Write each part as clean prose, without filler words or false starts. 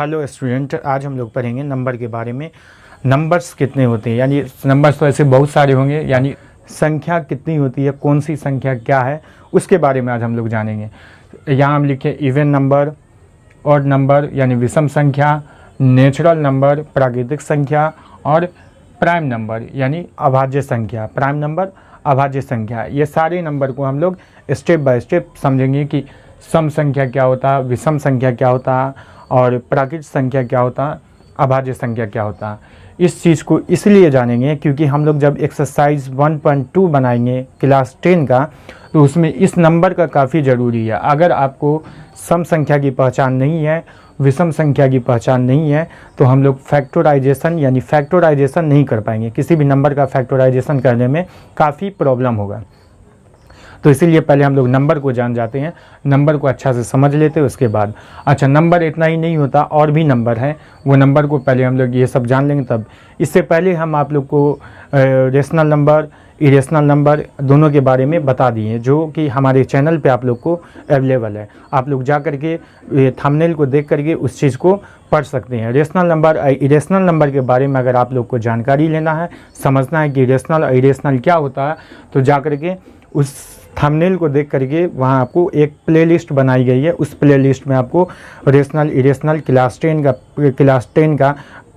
Hello student, आज हम लोग पढ़ेंगे नंबर के बारे में। नंबर्स कितने होते हैं, यानी नंबर्स तो ऐसे बहुत सारे होंगे, यानी संख्या कितनी होती है, कौन सी संख्या क्या है, उसके बारे में आज हम लोग जानेंगे। यहाँ हम लिखे इवन नंबर, ऑड नंबर यानी विषम संख्या, नेचुरल नंबर प्राकृतिक संख्या, और प्राइम नंबर यानी अभाज्य संख्या। प्राइम नंबर, अभाज्य संख्या, ये सारे नंबर को हम लोग स्टेप बाय स्टेप समझेंगे कि सम संख्या क्या होता है, विषम संख्या क्या होता है, और प्राकृतिक संख्या क्या होता है, अभाज्य संख्या क्या होता है। इस चीज़ को इसलिए जानेंगे क्योंकि हम लोग जब एक्सरसाइज 1.2 बनाएंगे क्लास 10 का, तो उसमें इस नंबर का काफ़ी ज़रूरी है। अगर आपको सम संख्या की पहचान नहीं है, विषम संख्या की पहचान नहीं है, तो हम लोग फैक्टराइजेशन यानी फैक्टराइजेशन नहीं कर पाएंगे। किसी भी नंबर का फैक्टराइजेशन करने में काफ़ी प्रॉब्लम होगा। तो इसीलिए पहले हम लोग नंबर को जान जाते हैं, नंबर को अच्छा से समझ लेते हैं उसके बाद। अच्छा, नंबर इतना ही नहीं होता, और भी नंबर हैं, वो नंबर को पहले हम लोग ये सब जान लेंगे तब। इससे पहले हम आप लोग को रेशनल नंबर, इरेशनल नंबर दोनों के बारे में बता दिए, जो कि हमारे चैनल पे आप लोग को अवेलेबल है। आप लोग जा करके थंबनेल को देख करके उस चीज़ को पढ़ सकते हैं। रेशनल नंबर, इरेशनल नंबर के बारे में अगर आप लोग को जानकारी लेना है, समझना है कि रेशनल और इरेशनल क्या होता है, तो जा करके उस थंबनेल को देख करके वहाँ आपको एक प्लेलिस्ट बनाई गई है। उस प्लेलिस्ट में आपको रेशनल, इरेशनल क्लास 10 का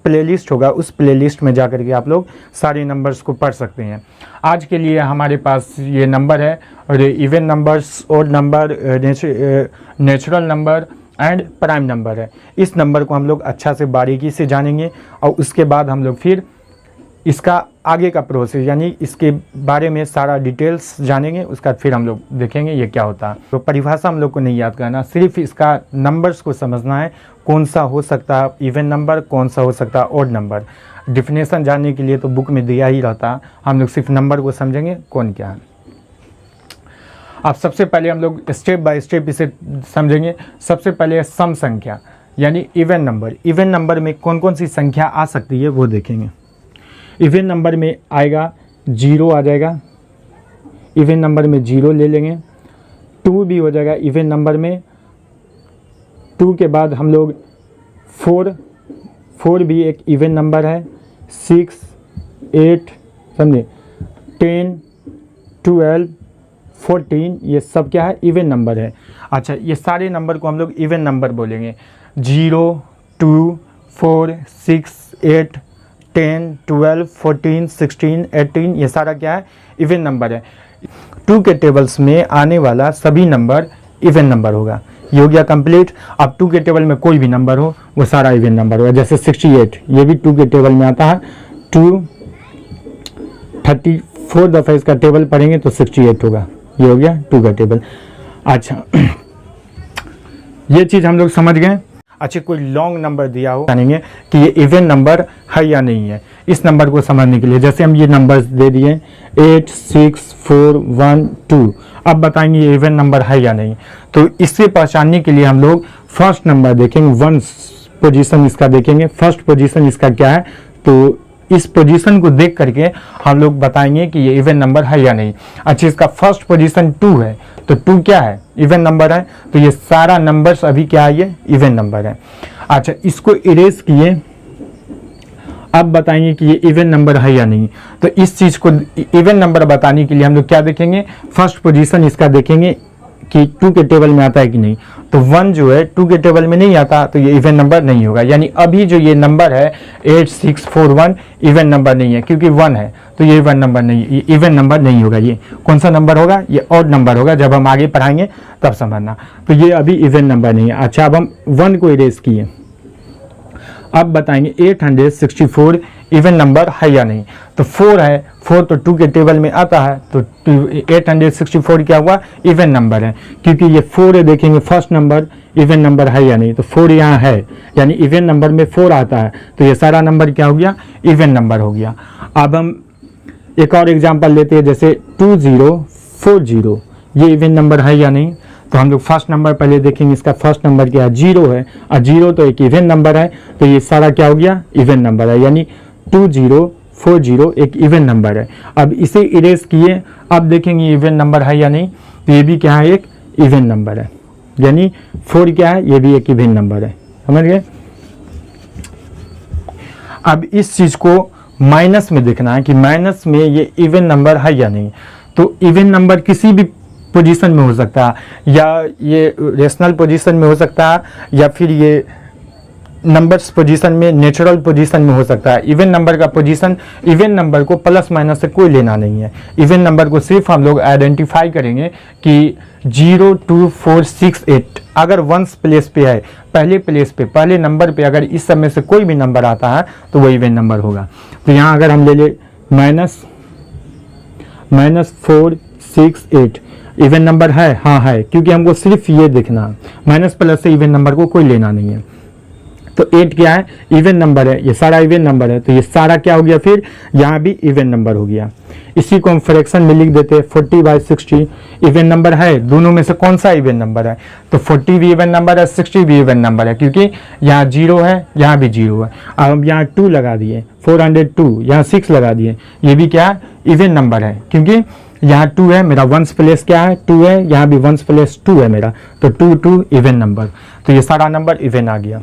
प्लेलिस्ट होगा। उस प्लेलिस्ट में जा करके आप लोग सारे नंबर्स को पढ़ सकते हैं। आज के लिए हमारे पास ये नंबर है, और even numbers, odd number, natural number and prime number है। इस नंबर को हम लोग अच्छा से बारीकी से जानेंगे, और उसके बाद हम लोग फिर इसका आगे का प्रोसेस यानी इसके बारे में सारा डिटेल्स जानेंगे। उसका फिर हम लोग देखेंगे ये क्या होता है। तो परिभाषा हम लोग को नहीं याद करना, सिर्फ इसका नंबर्स को समझना है, कौन सा हो सकता है इवन नंबर, कौन सा हो सकता है ऑड नंबर। डिफिनेशन जानने के लिए तो बुक में दिया ही रहता है, हम लोग सिर्फ नंबर को समझेंगे कौन क्या है। अब सबसे पहले हम लोग स्टेप बाय स्टेप इसे समझेंगे। सबसे पहले सम संख्या यानी इवन नंबर। इवन नंबर में कौन कौन सी संख्या आ सकती है वो देखेंगे। इवन नंबर में आएगा 0 आ जाएगा, इवन नंबर में 0 ले लेंगे। 2 भी हो जाएगा इवन नंबर में। 2 के बाद हम लोग 4 भी एक इवन नंबर है। 6, 8 समझे, 10, 12, 14 ये सब क्या है, इवन नंबर है। अच्छा, ये सारे नंबर को हम लोग इवन नंबर बोलेंगे। 0, 2, 4, 6, 8, 10, 12, 14, 16, 18 ये सारा क्या है, इवन नंबर है। 2 के टेबल्स में आने वाला सभी नंबर इवन नंबर होगा। ये हो गया कंप्लीट। अब 2 के टेबल में कोई भी नंबर हो वो सारा इवन नंबर होगा। जैसे 68 ये भी 2 के टेबल में आता है। 34 दफ़ा इसका टेबल पढ़ेंगे तो 68 होगा। ये हो गया 2 का टेबल। अच्छा, ये चीज़ हम लोग समझ गए। अच्छा, कोई लॉन्ग नंबर दिया हो, जानेंगे कि ये इवन नंबर है या नहीं है। इस नंबर को समझने के लिए जैसे हम ये नंबर्स दे दिए 8, 6, 4, 1, 2, अब बताएंगे ये इवन नंबर है या नहीं। तो इससे पहचानने के लिए हम लोग फर्स्ट नंबर देखेंगे, 1 पोजीशन इसका देखेंगे। फर्स्ट पोजीशन इसका क्या है, तो इस पोजीशन को देख करके हम लोग बताएंगे कि ये इवन नंबर है या नहीं। अच्छा, इसका फर्स्ट पोजीशन 2 है, तो 2 क्या है, इवन नंबर है। तो ये सारा नंबर्स अभी क्या है, ये इवन नंबर है। अच्छा, इसको इरेज किए, अब बताएंगे कि ये इवन नंबर है या नहीं। तो इस चीज़ को इवन नंबर बताने के लिए हम लोग क्या देखेंगे, फर्स्ट पोजीशन इसका देखेंगे कि 2 के टेबल में आता है कि नहीं। तो 1 जो है 2 के टेबल में नहीं आता, तो ये इवन नंबर नहीं होगा। यानी अभी जो ये नंबर है 8, 6, 4, 1 इवन नंबर नहीं है, क्योंकि 1 है तो ये इवन नंबर नहीं, ये इवन नंबर नहीं होगा। ये कौन सा नंबर होगा, ये ऑड नंबर होगा। जब हम आगे पढ़ाएंगे तब समझना। तो ये अभी इवन नंबर नहीं है। अच्छा, अब हम 1 को इरेज किए, अब बताएंगे 864 इवन नंबर है या नहीं। तो 4 है, 4 तो 2 के टेबल में आता है, तो 864 क्या हुआ, इवन नंबर है। क्योंकि ये 4 है, देखेंगे फर्स्ट नंबर इवन नंबर है या नहीं। तो 4 यहाँ है, यानी इवन नंबर में 4 आता है, तो ये सारा नंबर क्या हो गया, इवन नंबर हो गया। अब हम एक और एग्जांपल लेते हैं, जैसे 2040 ये इवन नंबर है या नहीं। तो हम लोग फर्स्ट नंबर पहले देखेंगे, इसका फर्स्ट नंबर क्या है, 0 है, और 0 तो एक इवन नंबर है, तो ये सारा क्या हो गया, इवन नंबर है। यानी 2040 एक इवन नंबर है। अब इसे इरेज किए, अब देखेंगे इवन नंबर है या नहीं। तो ये भी क्या है, एक इवन नंबर है। यानी 4 क्या है, ये भी एक इवन नंबर है। समझ गए। अब इस चीज़ को माइनस में देखना है कि माइनस में ये इवन नंबर है या नहीं। तो इवन नंबर किसी भी पोजीशन में हो सकता है, या ये रेशनल पोजीशन में हो सकता है, या फिर ये नंबर्स पोजीशन में, नेचुरल पोजीशन में हो सकता है। इवन नंबर का पोजीशन, इवन नंबर को प्लस माइनस से कोई लेना नहीं है। इवन नंबर को सिर्फ हम लोग आइडेंटिफाई करेंगे कि 0, 2, 4, 6, 8 अगर वंस प्लेस पे है, पहले प्लेस पे, पहले नंबर पे अगर इस समय से कोई भी नंबर आता है तो वो इवन नंबर होगा। तो यहाँ अगर हम ले ले -4, 6, 8 इवन नंबर है, हाँ है, क्योंकि हमको सिर्फ ये देखना, माइनस प्लस से इवन नंबर को कोई लेना नहीं है। तो 8 क्या है, इवन नंबर है, ये सारा इवन नंबर है, तो ये सारा क्या हो गया, फिर यहाँ भी इवन नंबर हो गया। इसी को हम फ्रैक्शन में लिख देते हैं 40/60 इवन नंबर है, दोनों में से कौन सा इवन नंबर है, तो 40 भी इवन नंबर है, 60 भी इवन नंबर है, क्योंकि यहाँ 0 है, यहाँ भी 0 है। अब हम यहाँ 2 लगा दिए, 402, यहाँ 6 लगा दिए, ये भी क्या है, इवन नंबर है, क्योंकि यहाँ 2 है, मेरा वंस प्लेस क्या है, 2 है, यहाँ भी वंस प्लेस 2 है मेरा, तो 2 इवन नंबर, तो ये सारा नंबर इवन आ गया।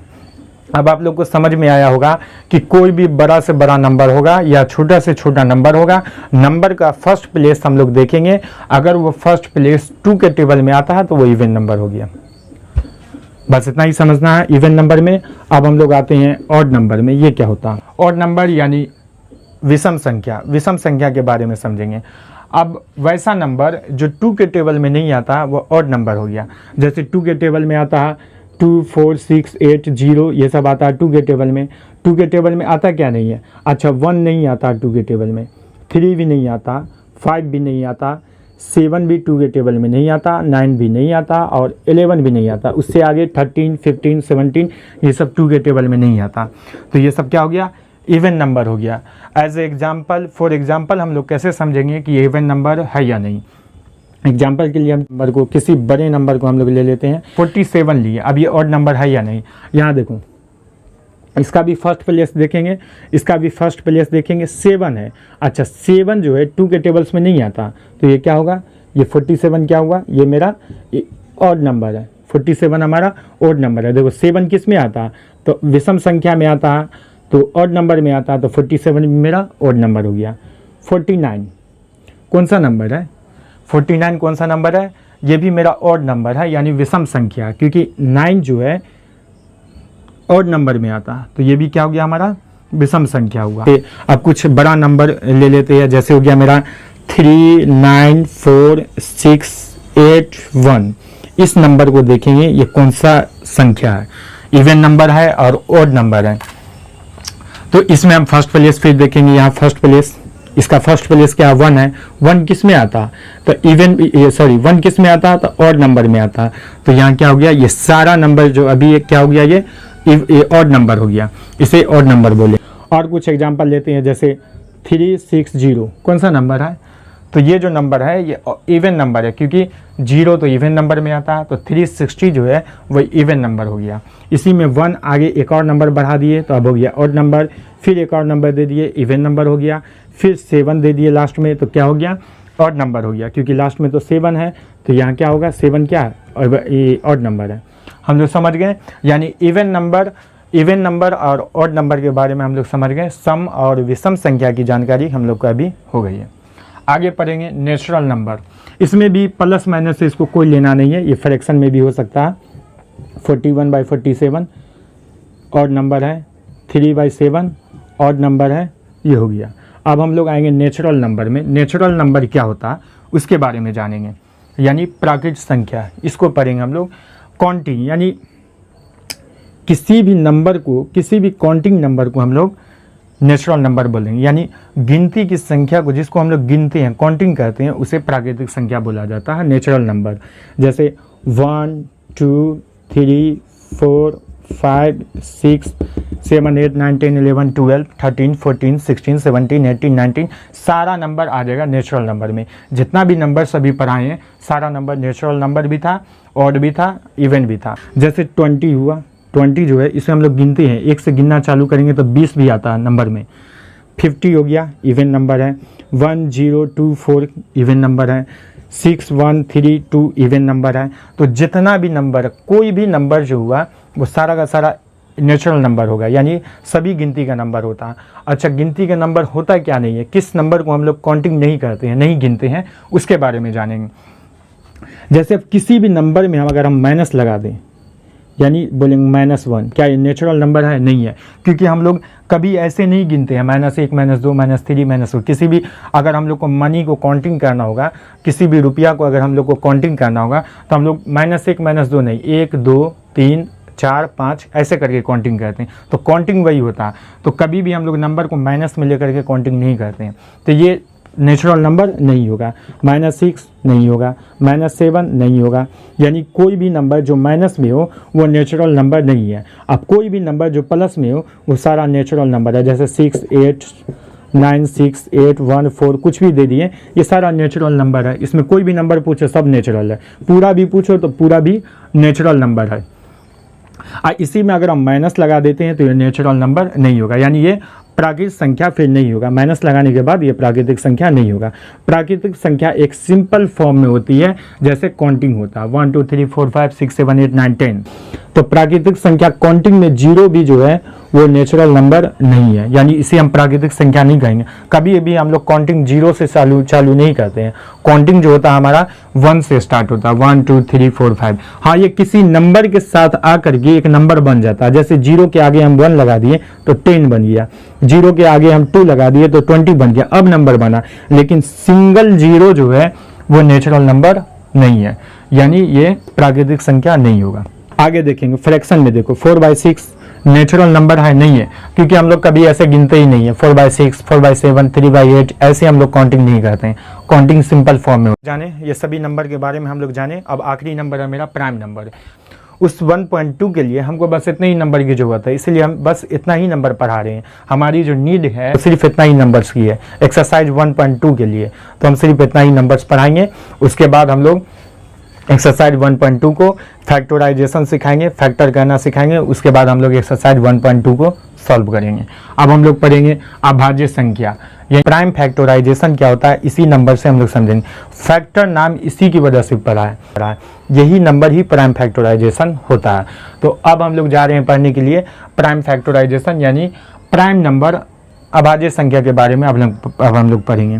अब आप लोग को समझ में आया होगा कि कोई भी बड़ा से बड़ा नंबर होगा या छोटा से छोटा नंबर होगा, नंबर का फर्स्ट प्लेस हम लोग देखेंगे, अगर वो फर्स्ट प्लेस 2 के टेबल में आता है तो वो इवन नंबर हो गया। बस इतना ही समझना है इवन नंबर में। अब हम लोग आते हैं ऑड नंबर में। ये क्या होता है, ऑड नंबर यानी विषम संख्या। विषम संख्या के बारे में समझेंगे। अब वैसा नंबर जो 2 के टेबल में नहीं आता वो ऑड नंबर हो गया। जैसे 2 के टेबल में आता है 2, 4, 6, 8, 0, ये सब आता है 2 के टेबल में। 2 के टेबल में आता क्या नहीं है, अच्छा 1 नहीं आता 2 के टेबल में, 3 भी नहीं आता, 5 भी नहीं आता, 7 भी 2 के टेबल में नहीं आता, 9 भी नहीं आता और 11 भी नहीं आता। उससे आगे 13, 15, 17 ये सब 2 के टेबल में नहीं आता। तो ये सब क्या हो गया, इवन नंबर हो गया। As a example, for example हम लोग कैसे समझेंगे कि ये इवन नंबर है या नहीं। एग्जाम्पल के लिए हम नंबर को, किसी बड़े नंबर को हम लोग ले लेते हैं 47 लिए। अब ये ऑड नंबर है या नहीं, यहाँ देखो, इसका भी फर्स्ट प्लेस देखेंगे, इसका भी फर्स्ट प्लेस देखेंगे, 7 है। अच्छा 7 जो है 2 के टेबल्स में नहीं आता, तो ये क्या होगा, ये 47 क्या हुआ, ये मेरा ऑड नंबर है। 47 हमारा ऑड नंबर है। देखो 7 किस में आता, तो विषम संख्या में आता है, तो ऑड नंबर में आता है, तो 47 मेरा ऑड नंबर हो गया। 49 कौन सा नंबर है, 49 कौन सा नंबर है, ये भी मेरा ऑड नंबर है, यानी विषम संख्या, क्योंकि 9 जो है ऑड नंबर में आता, तो ये भी क्या हो गया, हमारा विषम संख्या हुआ। अब कुछ बड़ा नंबर ले लेते हैं, जैसे हो गया मेरा 3, 9, 4, 6, 8, 1। इस नंबर को देखेंगे ये कौन सा संख्या है, इवन नंबर है और ऑड नंबर है। तो इसमें हम फर्स्ट प्लेस फिर देखेंगे, यहाँ फर्स्ट प्लेस, इसका फर्स्ट प्लेस क्या 1 है। 1 किस में आता, तो इवन, सॉरी 1 किस में आता, तो ऑड नंबर में आता। तो यहाँ क्या हो गया, ये सारा नंबर जो अभी क्या हो गया, ये ऑड नंबर हो गया, इसे ऑड नंबर बोले। और कुछ एग्जांपल लेते हैं, जैसे 360 कौन सा नंबर है, तो ये जो नंबर है ये इवन नंबर है, क्योंकि 0 तो इवन नंबर में आता है, तो 360 जो है वो इवन नंबर हो गया। इसी में 1 आगे एक और नंबर बढ़ा दिए तो अब हो गया ऑड नंबर, फिर एक और नंबर दे दिए इवन नंबर हो गया, फिर 7 दे दिए लास्ट में, तो क्या हो गया, ऑड नंबर हो गया, क्योंकि लास्ट में तो 7 है, तो यहाँ क्या होगा, 7 क्या है, और ये ऑड नंबर है। हम लोग समझ गए, यानी इवन नंबर और ऑड नंबर के बारे में हम लोग समझ गए। सम और विषम संख्या की जानकारी हम लोग को अभी हो गई है। आगे पढ़ेंगे नेचुरल नंबर। इसमें भी प्लस माइनस से इसको कोई लेना नहीं है, ये फ्रैक्शन में भी हो सकता है। 41/47 ऑड नंबर है, 3/7 ऑड नंबर है, ये हो गया। अब हम लोग आएंगे नेचुरल नंबर में। नेचुरल नंबर क्या होता है उसके बारे में जानेंगे, यानी प्राकृतिक संख्या, इसको पढ़ेंगे हम लोग। काउंटिंग, यानी किसी भी नंबर को, किसी भी काउंटिंग नंबर को हम लोग नेचुरल नंबर बोलेंगे, यानी गिनती की संख्या को, जिसको हम लोग गिनते हैं, काउंटिंग करते हैं, उसे प्राकृतिक संख्या बोला जाता है, नेचुरल नंबर। जैसे 1, 2, 3, 4, 5, 6, 7, 8, 9, 10, 11, 12, 13, 14, 16, 17, 18, 19 सारा नंबर आ जाएगा नेचुरल नंबर में। जितना भी नंबर सभी पढ़ाए हैं सारा नंबर नेचुरल नंबर भी था, ऑड भी था, इवन भी था। जैसे 20 हुआ, 20 जो है इसे हम लोग गिनते हैं, 1 से गिनना चालू करेंगे तो 20 भी आता है नंबर में। 50 हो गया, इवन नंबर है। 1, 0, 2, 4 इवन नंबर है। 6, 1, 3, 2 इवन नंबर है। तो जितना भी नंबर, कोई भी नंबर जो हुआ वो सारा का सारा नेचुरल नंबर होगा, यानी सभी गिनती का नंबर होता है। अच्छा, गिनती का नंबर होता क्या नहीं है, किस नंबर को हम लोग काउंटिंग नहीं करते हैं, नहीं गिनते हैं, उसके बारे में जानेंगे। जैसे अब किसी भी नंबर में हम अगर हम माइनस लगा दें, यानी बोलेंगे -1, क्या ये नेचुरल नंबर है? नहीं है, क्योंकि हम लोग कभी ऐसे नहीं गिनते हैं -1, -2, -3, -4। किसी भी अगर हम लोग को मनी को काउंटिंग करना होगा, किसी भी रुपया को अगर हम लोग को काउंटिंग करना होगा, तो हम लोग -1, -2 नहीं, 1, 2, 3, 4, 5 ऐसे करके काउंटिंग करते हैं। तो काउंटिंग वही होता है। तो कभी भी हम लोग नंबर को माइनस में लेकर के काउंटिंग नहीं करते हैं। तो ये नेचुरल नंबर नहीं होगा। -6 नहीं होगा, -7 नहीं होगा, यानी कोई भी नंबर जो माइनस में हो वो नेचुरल नंबर नहीं है। अब कोई भी नंबर जो प्लस में हो वो सारा नेचुरल नंबर है। जैसे 6, 8, 9, 6, 8, 1, 4 कुछ भी दे दिए, ये सारा नेचुरल नंबर है। इसमें कोई भी नंबर पूछो सब नेचुरल है, पूरा भी पूछो तो पूरा भी नेचुरल नंबर है। इसी में अगर हम माइनस लगा देते हैं तो ये नेचुरल नंबर नहीं होगा, यानी ये प्राकृतिक संख्या फिर नहीं होगा। माइनस लगाने के बाद ये प्राकृतिक संख्या नहीं होगा। प्राकृतिक संख्या एक सिंपल फॉर्म में होती है, जैसे काउंटिंग होता है 1 2 3 4 5 6 7 8 9 10। तो प्राकृतिक संख्या काउंटिंग में 0 भी जो है वो नेचुरल नंबर नहीं है, यानी इसे हम प्राकृतिक संख्या नहीं कहेंगे। कभी भी हम लोग काउंटिंग 0 से चालू नहीं करते हैं। काउंटिंग जो होता है हमारा 1 से स्टार्ट होता है, 1 2 3 4 5। हाँ, ये किसी नंबर के साथ आकर के एक नंबर बन जाता है। जैसे 0 के आगे हम 1 लगा दिए तो 10 बन गया, 0 के आगे हम 2 लगा दिए तो 20 बन गया, अब नंबर बना। लेकिन सिंगल 0 जो है वो नेचुरल नंबर नहीं है, यानी ये प्राकृतिक संख्या नहीं होगा। आगे देखेंगे फ्रैक्शन में, देखो 4/6 नेचुरल नंबर है, नहीं है, क्योंकि हम लोग कभी ऐसे गिनते ही नहीं है। 4/6, 4/7, 3/8 ऐसे हम लोग काउंटिंग नहीं करते हैं। काउंटिंग सिंपल फॉर्म में जाने, ये सभी नंबर के बारे में हम लोग जाने। अब आखिरी नंबर है मेरा प्राइम नंबर। उस 1.2 के लिए हमको बस इतने ही नंबर की जरूरत है, इसलिए हम बस इतना ही नंबर पढ़ा रहे हैं। हमारी जो नीड है सिर्फ इतना ही नंबर्स की है एक्सरसाइज 1.2 के लिए, तो हम सिर्फ इतना ही नंबर्स पढ़ाएंगे। उसके बाद हम लोग एक्सरसाइज 1.2 को फैक्टराइजेशन सिखाएंगे, फैक्टर करना सिखाएंगे। उसके बाद हम लोग एक्सरसाइज 1.2 को सॉल्व करेंगे। अब हम लोग पढ़ेंगे अभाज्य संख्या। ये प्राइम फैक्टराइजेशन क्या होता है, इसी नंबर से हम लोग समझेंगे। फैक्टर नाम इसी की वजह से पढ़ा है, यही नंबर ही प्राइम फैक्टराइजेशन होता है। तो अब हम लोग जा रहे हैं पढ़ने के लिए प्राइम फैक्टराइजेशन, यानी प्राइम नंबर अभाज्य संख्या के बारे में अब हम लोग पढ़ेंगे।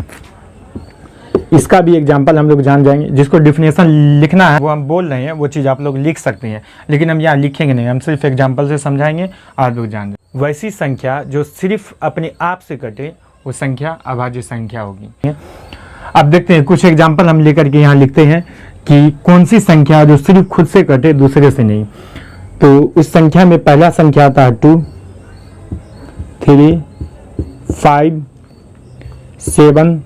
इसका भी एग्जाम्पल हम लोग जान जाएंगे। जिसको डिफिनेशन लिखना है वो हम बोल रहे हैं, वो चीज़ आप लोग लिख सकते हैं, लेकिन हम यहाँ लिखेंगे नहीं, हम सिर्फ एग्जाम्पल से समझाएंगे, आप लोग जान जाएंगे। वैसी संख्या जो सिर्फ अपने आप से कटे वो संख्या अभाज्य संख्या होगी। अब देखते हैं कुछ एग्जाम्पल हम लेकर के यहाँ लिखते हैं कि कौन सी संख्या जो सिर्फ खुद से कटे दूसरे से नहीं। तो उस संख्या में पहला संख्या आता है 2, 3, 5, 7,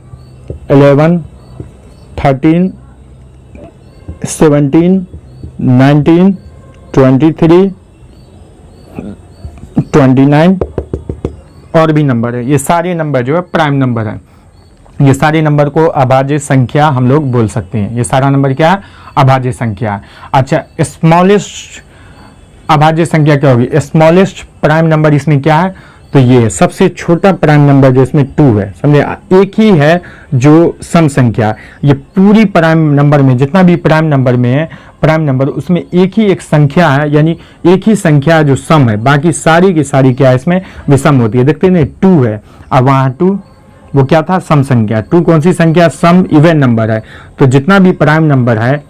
11, 13, 17, 19, 23, 29 और भी नंबर है। ये सारे नंबर जो है प्राइम नंबर है। ये सारे नंबर को अभाज्य संख्या हम लोग बोल सकते हैं। ये सारा नंबर क्या है, अभाज्य संख्या है। अच्छा, स्मॉलेस्ट अभाज्य संख्या क्या होगी, स्मॉलेस्ट प्राइम नंबर इसमें क्या है, तो ये सबसे छोटा प्राइम नंबर जो इसमें 2 है, समझे। एक ही है जो सम संख्या, ये पूरी प्राइम नंबर में जितना भी प्राइम नंबर में है प्राइम नंबर, उसमें एक ही एक संख्या है, यानी एक ही संख्या जो सम है, बाकी सारी की सारी क्या है इसमें विषम होती है। देखते हैं 2 है, अब वहाँ 2 वो क्या था, सम संख्या। 2 कौन सी संख्या, सम इवन नंबर है। तो जितना भी प्राइम नंबर है,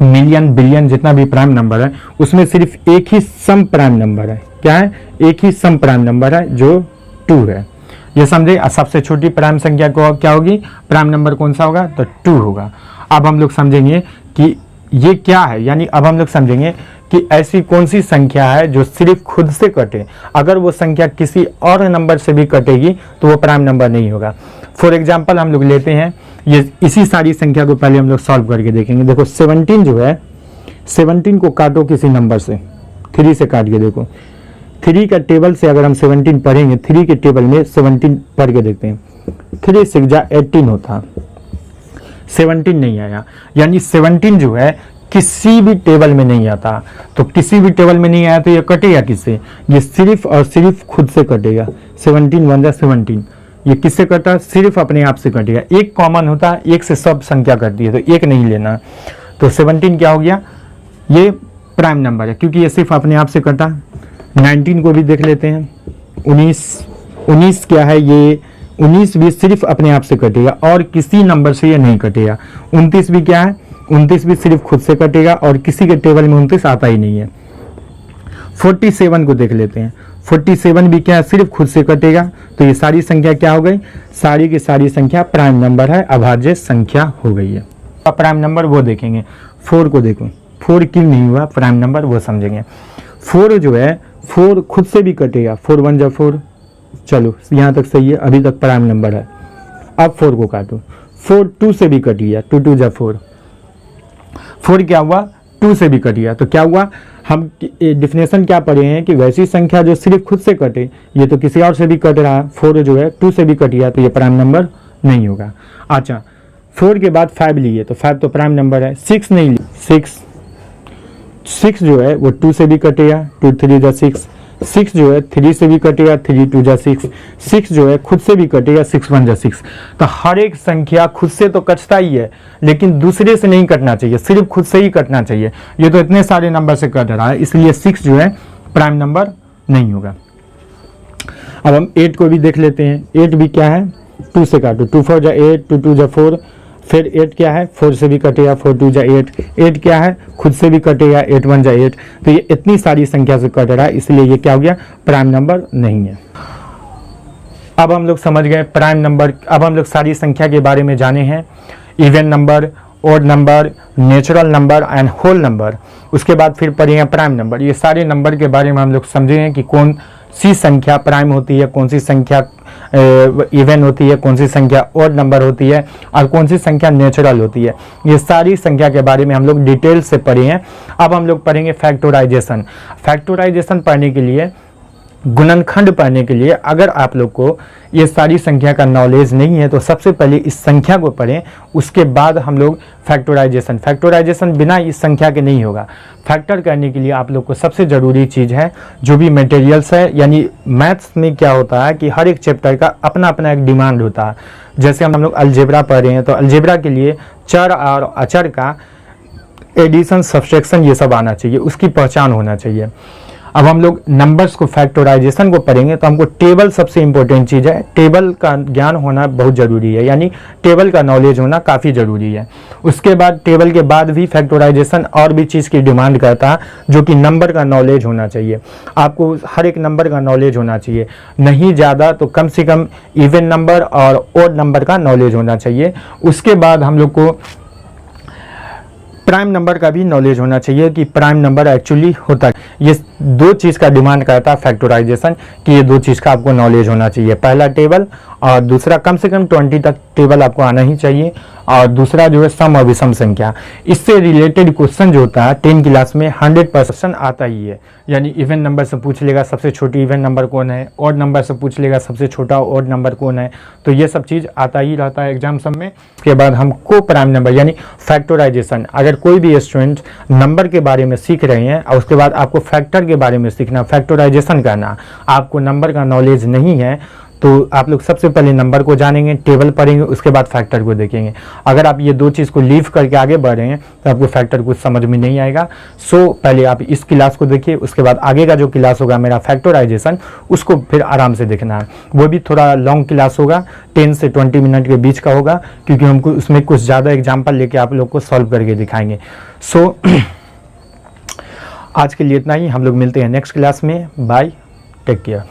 मिलियन बिलियन जितना भी प्राइम नंबर है, उसमें सिर्फ एक ही सम प्राइम नंबर है। क्या है, एक ही सम प्राइम नंबर है जो 2 है। ये समझे। सबसे छोटी प्राइम संख्या को क्या होगी, प्राइम नंबर कौन सा होगा, तो 2 होगा। अब हम लोग समझेंगे कि ये क्या है, यानी अब हम लोग समझेंगे कि ऐसी कौन सी संख्या है जो सिर्फ खुद से कटे। अगर वो संख्या किसी और नंबर से भी कटेगी तो वो प्राइम नंबर नहीं होगा। फॉर एग्जाम्पल हम लोग लेते हैं, ये इसी सारी संख्या को पहले हम लोग सॉल्व करके देखेंगे। देखो 17 जो है, 17 को काटो किसी नंबर से, 3 से काट के देखो। 3 का टेबल से अगर हम 17 पढ़ेंगे, 3 के टेबल में 17 पढ़ के देखते हैं, 3 6 जा 18 होता, 17 नहीं आया। यानी 17 जो है किसी भी टेबल में नहीं आता। तो किसी भी टेबल में नहीं आया तो ये कटेगा किससे, ये सिर्फ और सिर्फ खुद से कटेगा। 17 1 जा 17, ये किससे कटा, सिर्फ अपने आप से कटेगा। एक कॉमन होता है, एक से सब संख्या कटती है, तो एक नहीं लेना। तो 17 क्या हो गया, ये प्राइम नंबर है क्योंकि ये सिर्फ अपने आप से कटा। 19 को भी देख लेते हैं। 19 क्या है, ये 19 भी सिर्फ अपने आप से कटेगा और किसी नंबर से ये नहीं कटेगा। 29 भी क्या है, 29 भी सिर्फ खुद से कटेगा और किसी के टेबल में 29 आता ही नहीं है। 47 को देख लेते हैं। 47 भी क्या है, सिर्फ खुद से कटेगा। तो ये सारी संख्या क्या हो गई, सारी की सारी संख्या प्राइम नंबर है, अभाज्य संख्या हो गई है। अब प्राइम नंबर वो देखेंगे। 4 को देखो, 4 क्यों नहीं हुआ प्राइम नंबर वो समझेंगे। 4 जो है, 4 खुद से भी कटेगा। 4 1 जा 4, चलो यहाँ तक सही है, अभी तक प्राइम नंबर है। अब 4 को काटो। 4 2 से भी कट गया, 2 2 जा 4। 4 क्या हुआ, 2 से भी कट गया। तो क्या हुआ, हम डिफिनेशन क्या पढ़े हैं कि वैसी संख्या जो सिर्फ खुद से कटे, ये तो किसी और से भी कट रहा है। 4 जो है 2 से भी कट गया, तो ये प्राइम नंबर नहीं होगा। अच्छा, 4 के बाद 5 लिए, तो 5 तो प्राइम नंबर है। 6 नहीं लिए, 6 जो है वो 2 से भी कटेगा, 2 3 जा 6। 6 जो है 3 से भी कटेगा, 3 2 जा 6। 6 जो है खुद से भी कटेगा, 6 1 जा 6। तो हर एक संख्या खुद से तो कटता ही है, लेकिन दूसरे से नहीं कटना चाहिए, सिर्फ खुद से ही कटना चाहिए। ये तो इतने सारे नंबर से कट रहा है, इसलिए 6 जो है प्राइम नंबर नहीं होगा। अब हम 8 को भी देख लेते हैं। 8 भी क्या है, 2 से काटो। 2 4 जा 8, 2 2 जा 4। फिर 8 क्या है, 4 से भी कटेगा, 4 2 जा 8। 8 क्या है, खुद से भी कटेगा, 8 1 जा 8। तो ये इतनी सारी संख्या से कट रहा है, इसलिए ये क्या हो गया, प्राइम नंबर नहीं है। अब हम लोग समझ गए प्राइम नंबर। अब हम लोग सारी संख्या के बारे में जाने हैं, even number, odd number, natural number and whole number. उसके बाद फिर पढ़ेंगे प्राइम नंबर। ये सारे नंबर के बारे में हम लोग समझेंगे कि कौन सी संख्या प्राइम होती है, कौन सी संख्या इवन होती है, कौन सी संख्या ओड नंबर होती है और कौन सी संख्या नेचुरल होती है। ये सारी संख्या के बारे में हम लोग डिटेल से पढ़े हैं। अब हम लोग पढ़ेंगे फैक्टराइजेशन। फैक्टराइजेशन पढ़ने के लिए, गुणनखंड पढ़ने के लिए, अगर आप लोग को ये सारी संख्या का नॉलेज नहीं है तो सबसे पहले इस संख्या को पढ़ें, उसके बाद हम लोग फैक्टराइजेशन बिना इस संख्या के नहीं होगा। फैक्टर करने के लिए आप लोग को सबसे ज़रूरी चीज़ है जो भी मटेरियल्स है, यानी मैथ्स में क्या होता है कि हर एक चैप्टर का अपना अपना एक डिमांड होता है। जैसे हम लोग अलजेब्रा पढ़ रहे हैं, तो अलजेब्रा के लिए चर और अचर का एडिशन, सब्सट्रैक्शन ये सब आना चाहिए, उसकी पहचान होना चाहिए। अब हम लोग नंबर्स को, फैक्टराइजेशन को पढ़ेंगे तो हमको टेबल सबसे इंपॉर्टेंट चीज़ है। टेबल का ज्ञान होना बहुत ज़रूरी है, यानी टेबल का नॉलेज होना काफ़ी ज़रूरी है। उसके बाद टेबल के बाद भी फैक्टराइजेशन और भी चीज़ की डिमांड करता है, जो कि नंबर का नॉलेज होना चाहिए। आपको हर एक नंबर का नॉलेज होना चाहिए, नहीं ज़्यादा तो कम से कम इवन नंबर और ओड नंबर का नॉलेज होना चाहिए। उसके बाद हम लोग को प्राइम नंबर का भी नॉलेज होना चाहिए कि प्राइम नंबर एक्चुअली होता है। ये दो चीज़ का डिमांड करता है फैक्टराइजेशन, कि ये दो चीज़ का आपको नॉलेज होना चाहिए। पहला टेबल और दूसरा कम से कम 20 तक टेबल आपको आना ही चाहिए, और दूसरा जो है सम और विषम संख्या। इससे रिलेटेड क्वेश्चन जो होता है 10 क्लास में 100% आता ही है। यानी इवन नंबर से पूछ लेगा सबसे छोटी इवन नंबर कौन है, ऑड नंबर से पूछ लेगा सबसे छोटा ऑड नंबर कौन है। तो ये सब चीज़ आता ही रहता है एग्जाम सब में। उसके बाद हम को प्राइम नंबर यानी फैक्टराइजेशन, अगर कोई भी स्टूडेंट नंबर के बारे में सीख रहे हैं और उसके बाद आपको फैक्टर के बारे में सीखना, फैक्टराइजेशन करना, आपको नंबर का नॉलेज नहीं है, तो आप लोग सबसे पहले नंबर को जानेंगे, टेबल पढ़ेंगे, उसके बाद फैक्टर को देखेंगे। अगर आप ये दो चीज़ को लीव करके आगे बढ़ रहे हैं तो आपको फैक्टर कुछ समझ में नहीं आएगा। सो पहले आप इस क्लास को देखिए, उसके बाद आगे का जो क्लास होगा मेरा फैक्टराइजेशन, उसको फिर आराम से देखना है। वो भी थोड़ा लॉन्ग क्लास होगा, 10 से 20 मिनट के बीच का होगा, क्योंकि हमको उसमें कुछ ज़्यादा एग्जाम्पल लेके आप लोग को सॉल्व करके दिखाएंगे। सो आज के लिए इतना ही, हम लोग मिलते हैं नेक्स्ट क्लास में। Bye, take care.